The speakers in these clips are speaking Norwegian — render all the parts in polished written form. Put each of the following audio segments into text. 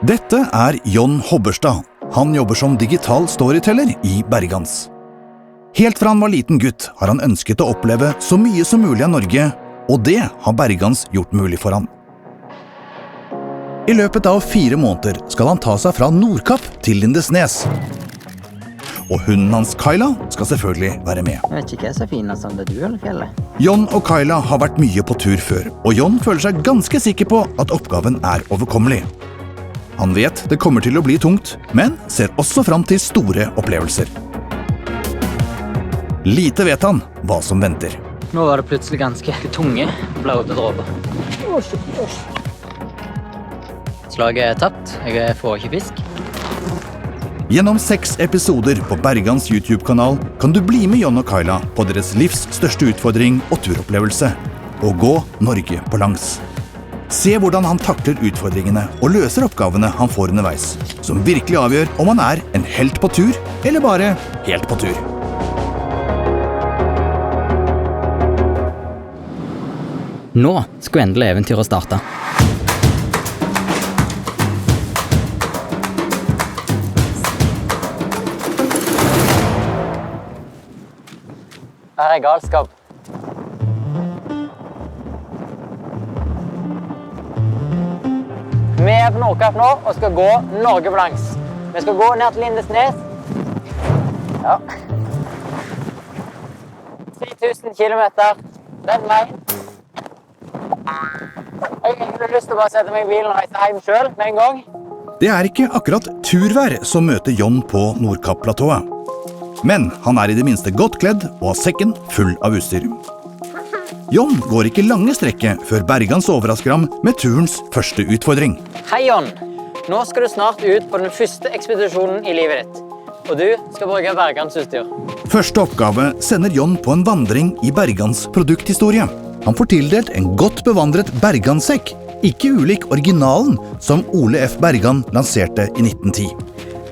Dette John Hobberstad. Han jobber som digital storyteller i Bergans. Helt fra han var liten gutt har han ønsket å oppleve så mye som mulig av Norge, og det har Bergans gjort mulig for han. I løpet av 4 måneder skal han ta seg fra Nordkapp til Lindesnes. Og hunden hans Kyla skal selvfølgelig være med. Jeg vet ikke hva så fint som det du eller fjellet. John og Kyla har vært mye på tur før, og John føler seg ganske sikker på at oppgaven overkommelig. Han vet det kommer til å bli tungt, men ser også fram til store opplevelser. Lite vet han hva som venter. Nå var det plutselig ganske tunge blåte dråper. Slaget tapt. Jeg får ikke fisk. Gjennom 6 episoder på Bergans YouTube-kanal kan du bli med John og Kyla på deres livs største utfordring og turopplevelse, å gå Norge på langs. Se hvordan han takler utfordringene og løser oppgavene han får underveis, som virkelig avgjør om han en helt på tur, eller bare helt på tur. Nå skulle endelig eventyret starte. Her galskap. Vi på Nordkapp nå og skal gå Norge på langs. Vi skal gå ned til Lindesnes. Ja. 3000 kilometer den veien. Jeg har lyst til å bare sette meg i bilen og reise hjem selv med en gang. Det ikke akkurat turvær som møter John på Nordkapp-platået. Men han i det minste godt kledd og har sekken full av utstyr. John går ikke lange strekke før Bergans overrasker ham med turens første utfordring. Hei John, nå skal du snart ut på den første ekspedisjonen i livet ditt. Og du skal bruke Bergans utstyr. Første oppgave sender John på en vandring i Bergans produkthistorie. Han får tildelt en godt bevandret Bergansekk, ikke ulik originalen som Ole F. Bergan lanserte i 1910.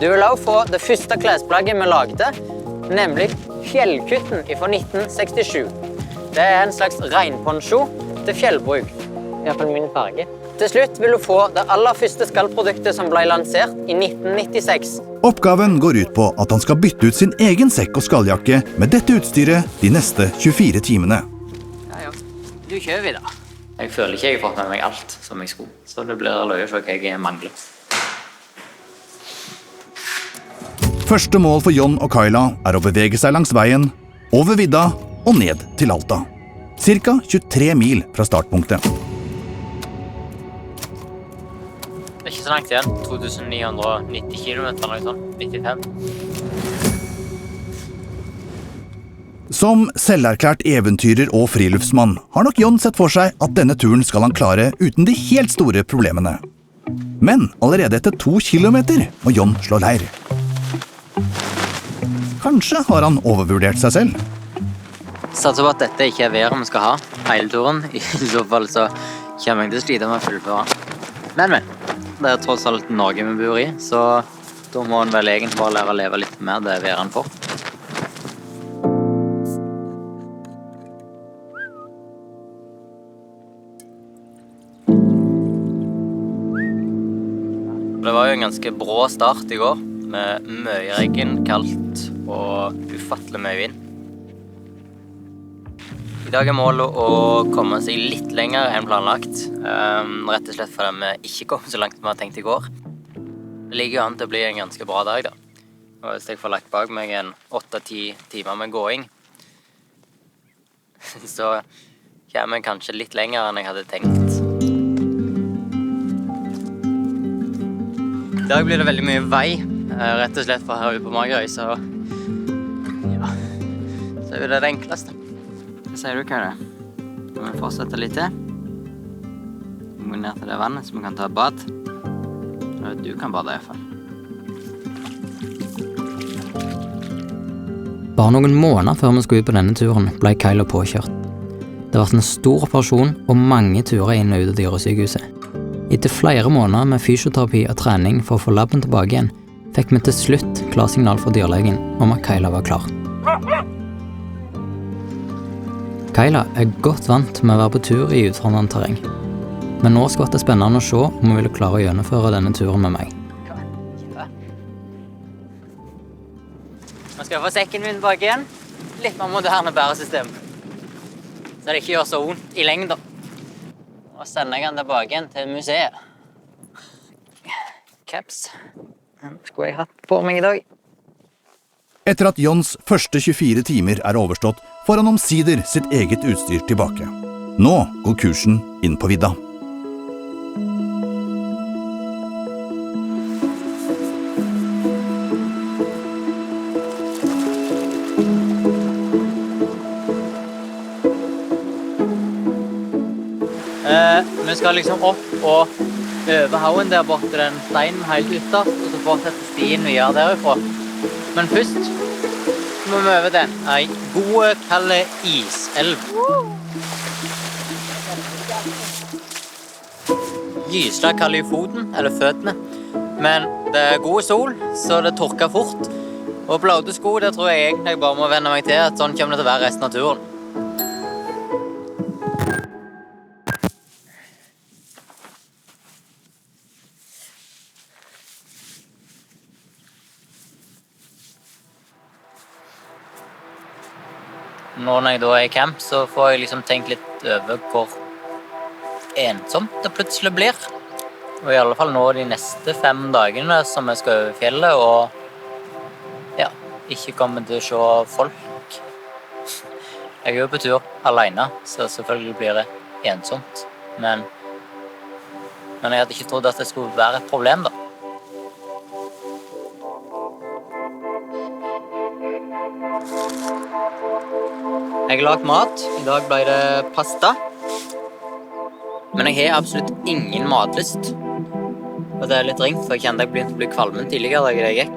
Du vil også få det første klesplagget vi lagde, nemlig Fjellkutten fra 1967. Det en slags regnponcho til fjellbruk, i hvert fall min farge. Til slutt vil du få det aller første skallproduktet som ble lansert i 1996. Oppgaven går ut på at han skal bytte ut sin egen sekk og skalljakke med dette utstyret de neste 24 timene. Ja. Du kjører vi da. Jeg føler ikke jeg har fått med meg alt som jeg skulle, så det blir løye for hva jeg mangler. Første mål for John og Kyla å bevege seg langs veien, over vidda og ned til Alta. Cirka 23 mil fra startpunktet. Det ikke så langt igjen. 2990 kilometer, eller sånn. 95. Som selverklært eventyrer og friluftsmann har nok John sett for seg at denne turen skal han klare uten de helt store problemene. Men allerede etter 2 kilometer må John slå leir. Kanskje har han overvurdert seg selv. Satser på at dette ikke været vi skal ha hele turen. I så fall så kommer jeg til å slite med å fullføre. Men, det tross alt Norge vi bor i, så da må en vel egentlig bare lære å leve litt mer det været han får. Det var jo en ganske brå start i går, med mye regn, kaldt og ufattelig mye vind. I dag målet å komme seg litt lenger enn planlagt, rett og slett fordi vi ikke kom så langt som vi hadde tenkt i går. Det ligger jo an til å bli en ganske bra dag da. Og hvis jeg får lagt bak meg en 8-10 timer med gåing, så kommer jeg kanskje litt lenger enn jeg hadde tenkt. I dag blir det veldig mye vei, rett og slett for her ute på Magerøy, så ja, så er det enkleste. Hva sier du, Kalle? Må vi fortsette litt til? Vi må ned til det vannet, så vi kan ta et bad. Du kan bade i hvert fall. Bare noen måneder før vi skulle ut på denne turen, ble Kyla påkjørt. Det var en stor operasjon og mange turer inn og ut av dyresykehuset. Etter flere måneder med fysioterapi og trening for å få labben tilbake igjen, fikk vi til slutt klarsignal fra dyrlegen om at Kyla var klar. Kyla godt vant med å være på tur i utfordrende terreng. Men nå skulle det være spennende å se om hun ville klare å gjennomføre denne turen med meg. Nå skal jeg få sekken min tilbake igjen. Litt mer moderne bæresystem. Så det ikke gjør så vondt i lengden. Nå sender jeg den tilbake igjen til museet. Caps. Den skulle jeg hatt på meg i dag. Etter at Johns første 24 timer er overstått, får han omsider sitt eget utstyr tilbake. Nå går kursen inn på vidda. Vi skal liksom opp og over haugen der borte til den steinen helt ytterst, og så fortsetter stien videre derifra. Men først må vi over til en god, kald iselv. Gysla kald i foten, eller føttene. Men det er god sol, så det tørker fort. Og blåte sko, det tror jeg egentlig bare må venne meg til, at sånn kommer det til å være resten av turen. Nå når jeg da er i camp, så får jeg liksom tenkt litt over hvor ensomt det plutselig blir. Og i alle fall nå de neste 5 dagene som jeg skal over fjellet, og ja, ikke kommer til å se folk. Jeg er jo på tur alene, så selvfølgelig blir det ensomt. Men jeg hadde ikke trodd at det skulle være et problem da. Jeg har lagt mat. I dag ble det pasta. Men jeg har absolutt ingen matlyst. Og det er litt ringt, for jeg kjente jeg begynte å bli kvalmen tidligere da jeg gikk.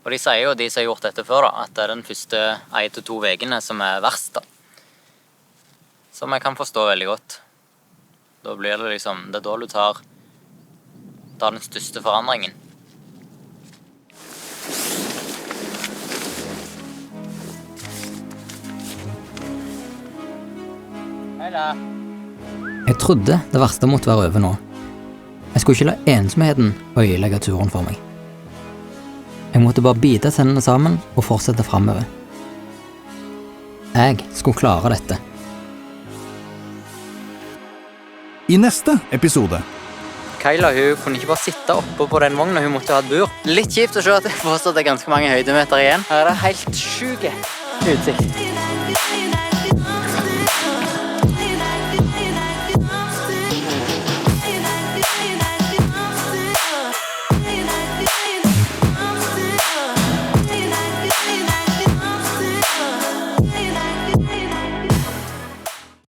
Og de sier jo, de som har gjort dette før da, at det er den første 1 til 2 ukene som er verst da. Som jeg kan forstå veldig godt. Da blir det liksom, det er da du tar den største forandringen. Hei da. Jeg trodde det verste måtte være over nå. Jeg skulle ikke la ensomheten øyelegge turen for meg. Jeg måtte bare bite tennene sammen og fortsette fremover. Jeg skulle klare dette. I neste episode. Kayla, hun kunne ikke bare sitte oppe på den vognen, hun måtte ha et bur. Litt kjipt å se at det fortsatt er ganske mange høydemeter igjen. Her er det helt syk utsikt.